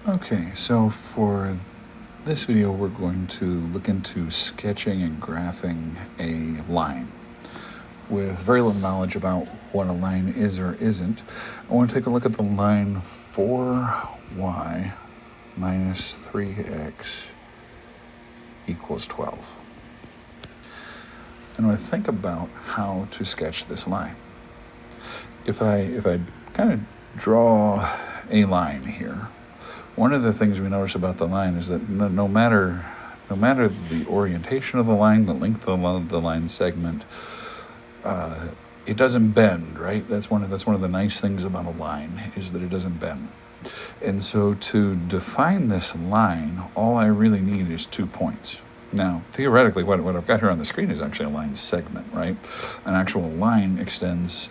Okay, so for this video, we're going to look into sketching and graphing a line. With very little knowledge about what a line is or isn't, I want to take a look at the line 4y minus 3x equals 12. And when I think about how to sketch this line, if I kind of draw a line here, one of the things we notice about the line is that no matter the orientation of the line, the length of the line segment, it doesn't bend, right? That's one of the nice things about a line, is that it doesn't bend. And so to define this line, all I really need is 2 points. Now, theoretically, what I've got here on the screen is actually a line segment, right? An actual line extends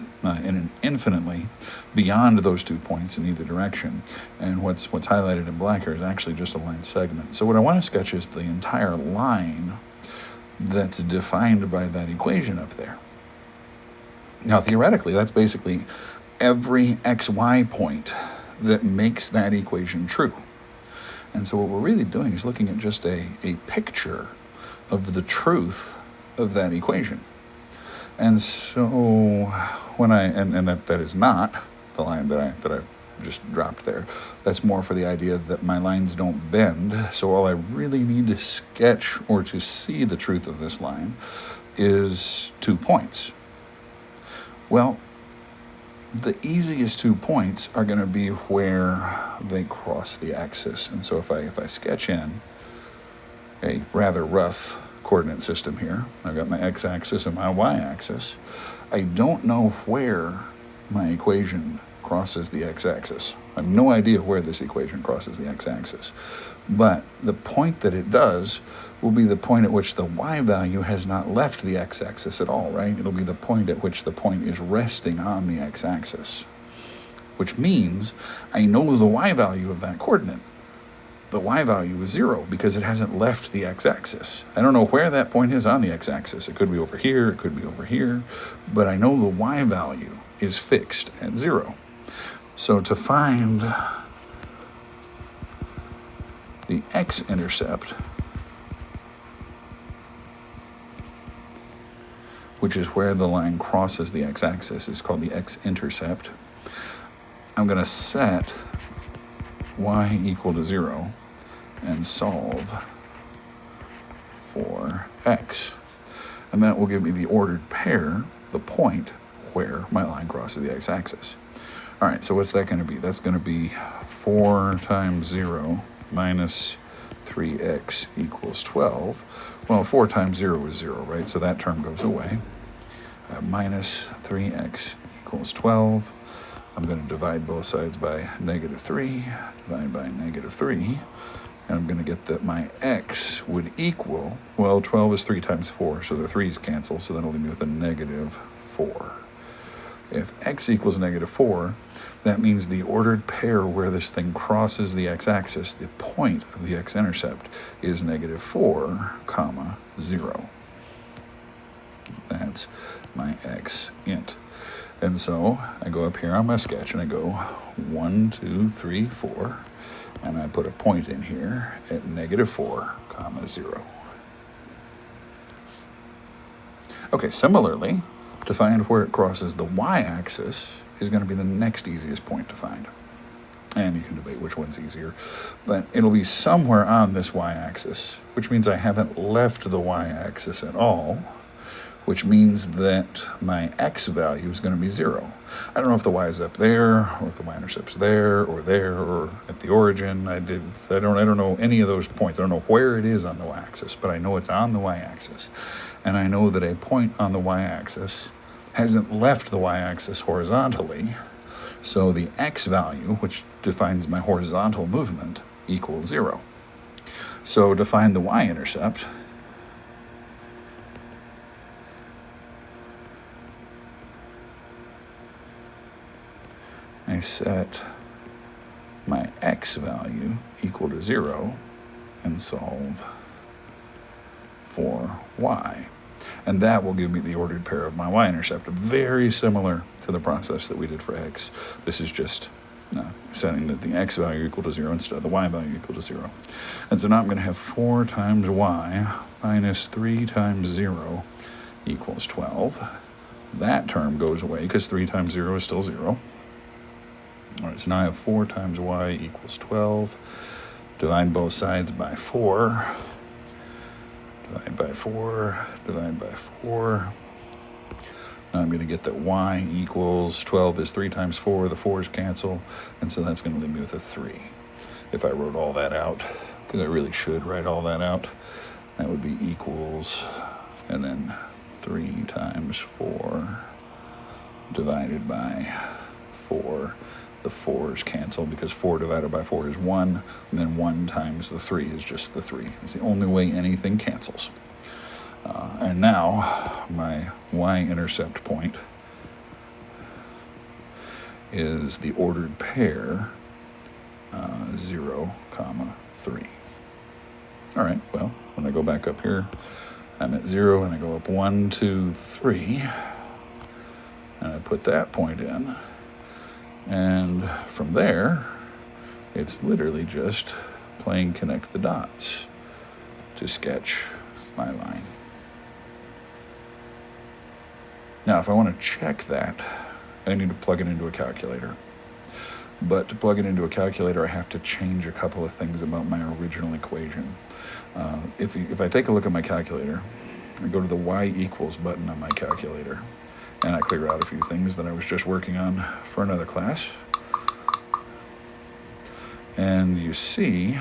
infinitely beyond those 2 points in either direction. And what's highlighted in black here is actually just a line segment. So what I want to sketch is the entire line that's defined by that equation up there. Now, theoretically, that's basically every xy point that makes that equation true. And so what we're really doing is looking at just a picture of the truth of that equation. And so when that is not the line that I've just dropped there. That's more for the idea that my lines don't bend. So all I really need to sketch or to see the truth of this line is 2 points. Well, the easiest 2 points are going to be where they cross the axis. And so if I sketch in a rather rough coordinate system here, I've got my x-axis and my y-axis. I don't know where my equation crosses the x-axis. I have no idea where this equation crosses the x-axis. But the point that it does will be the point at which the y value has not left the x-axis at all, right? It'll be the point at which the point is resting on the x-axis, which means I know the y value of that coordinate. The y value is 0 because it hasn't left the x-axis. I don't know where that point is on the x-axis. It could be over here, it could be over here, but I know the y value is fixed at 0. So to find the x-intercept, which is where the line crosses the x-axis, is called the x-intercept. I'm going to set y equal to 0 and solve for x. And that will give me the ordered pair, the point where my line crosses the x-axis. All right, so what's that going to be? That's going to be 4 times 0 minus 3x equals 12. Well, 4 times 0 is 0, right? So that term goes away. Minus 3x equals 12. I'm going to divide both sides by negative 3, divide by negative 3, and I'm going to get that my x would equal, well, 12 is 3 times 4, so the 3's cancel, so that'll leave me with a negative 4. If x equals negative 4, that means the ordered pair where this thing crosses the x-axis, the point of the x-intercept, is negative 4, comma, 0. That's my x-int. And so I go up here on my sketch and I go 1, 2, 3, 4, and I put a point in here at negative 4, comma, 0. Okay, similarly, to find where it crosses the y-axis is going to be the next easiest point to find. And you can debate which one's easier, but it'll be somewhere on this y-axis, which means I haven't left the y-axis at all, which means that my x value is going to be 0. I don't know if the y is up there, or if the y-intercept's there, or at the origin. I don't know any of those points. I don't know where it is on the y-axis, but I know it's on the y-axis. And I know that a point on the y-axis hasn't left the y-axis horizontally, so the x value, which defines my horizontal movement, equals 0. So to find the y-intercept, I set my x value equal to 0 and solve for y. And that will give me the ordered pair of my y-intercept, very similar to the process that we did for x. This is just setting that the x value equal to 0 instead of the y value equal to 0. And so now I'm going to have 4 times y minus 3 times 0 equals 12. That term goes away because 3 times 0 is still 0. All right, so now I have 4 times y equals 12. Divide both sides by 4. Divide by 4. Divide by 4. Now I'm going to get that y equals 12 is 3 times 4. The 4's cancel, and so that's going to leave me with a 3. If I wrote all that out, because I really should write all that out, that would be equals, and then 3 times 4 divided by 4. The 4's cancel because 4 divided by 4 is 1, and then 1 times the 3 is just the 3. It's the only way anything cancels. And now my y-intercept point is the ordered pair 0, 3. All right, well, when I go back up here, I'm at 0, and I go up 1, 2, 3, and I put that point in. And from there, it's literally just playing connect the dots to sketch my line. Now, if I want to check that, I need to plug it into a calculator. But to plug it into a calculator, I have to change a couple of things about my original equation. If I take a look at my calculator, I go to the y equals button on my calculator, and I clear out a few things that I was just working on for another class. And you see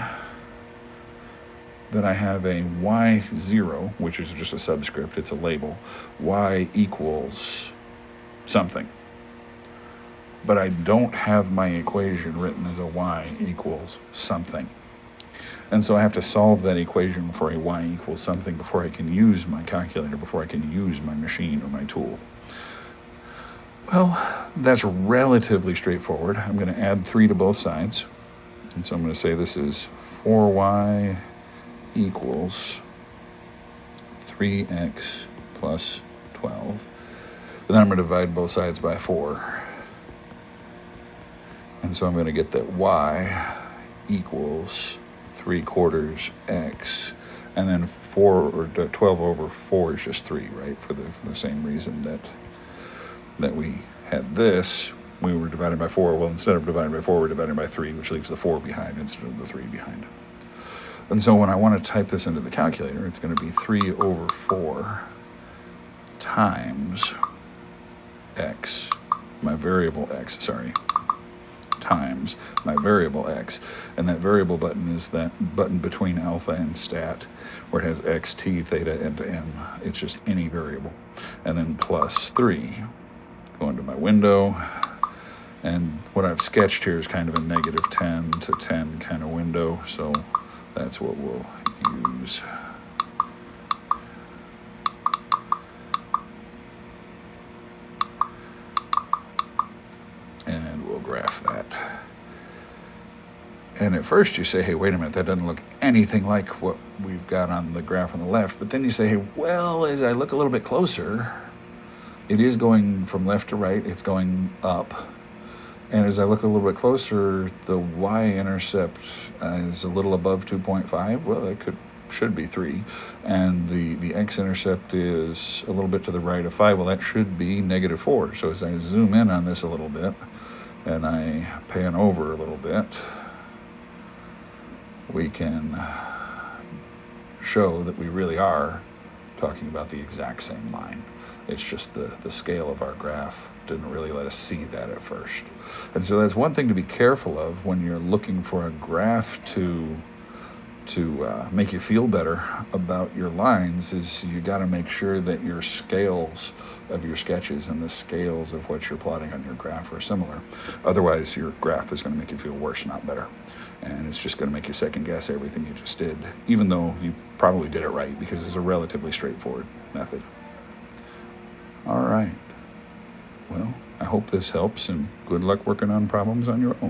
that I have a y0, which is just a subscript, it's a label, y equals something. But I don't have my equation written as a y equals something. And so I have to solve that equation for a y equals something before I can use my calculator, before I can use my machine or my tool. Well, that's relatively straightforward. I'm going to add 3 to both sides. And so I'm going to say this is 4y equals 3x plus 12. And then I'm going to divide both sides by 4. And so I'm going to get that y equals 3/4 x. And then 12 over 4 is just 3, right? For the same reason that we had this, we were divided by 4. Well, instead of dividing by 4, we're dividing by 3, which leaves the 4 behind instead of the 3 behind. And so when I want to type this into the calculator, it's going to be 3 over 4 times x, my variable x, times my variable x. And that variable button is that button between alpha and stat, where it has x, t, theta, and m. It's just any variable. And then plus 3. Go into my window, and what I've sketched here is kind of a negative 10 to 10 kind of window, so that's what we'll use. And we'll graph that. And at first you say, hey, wait a minute, that doesn't look anything like what we've got on the graph on the left. But then you say, hey, well, as I look a little bit closer, it is going from left to right, it's going up. And as I look a little bit closer, the y-intercept is a little above 2.5. Well, that should be 3. And the x-intercept is a little bit to the right of 5. Well, that should be negative 4. So as I zoom in on this a little bit, and I pan over a little bit, we can show that we really are talking about the exact same line. It's just the scale of our graph didn't really let us see that at first. And so that's one thing to be careful of when you're looking for a graph to make you feel better about your lines, is you got to make sure that your scales of your sketches and the scales of what you're plotting on your graph are similar. Otherwise, your graph is going to make you feel worse, not better. And it's just going to make you second guess everything you just did, even though you probably did it right, because it's a relatively straightforward method. All right. Well, I hope this helps, and good luck working on problems on your own.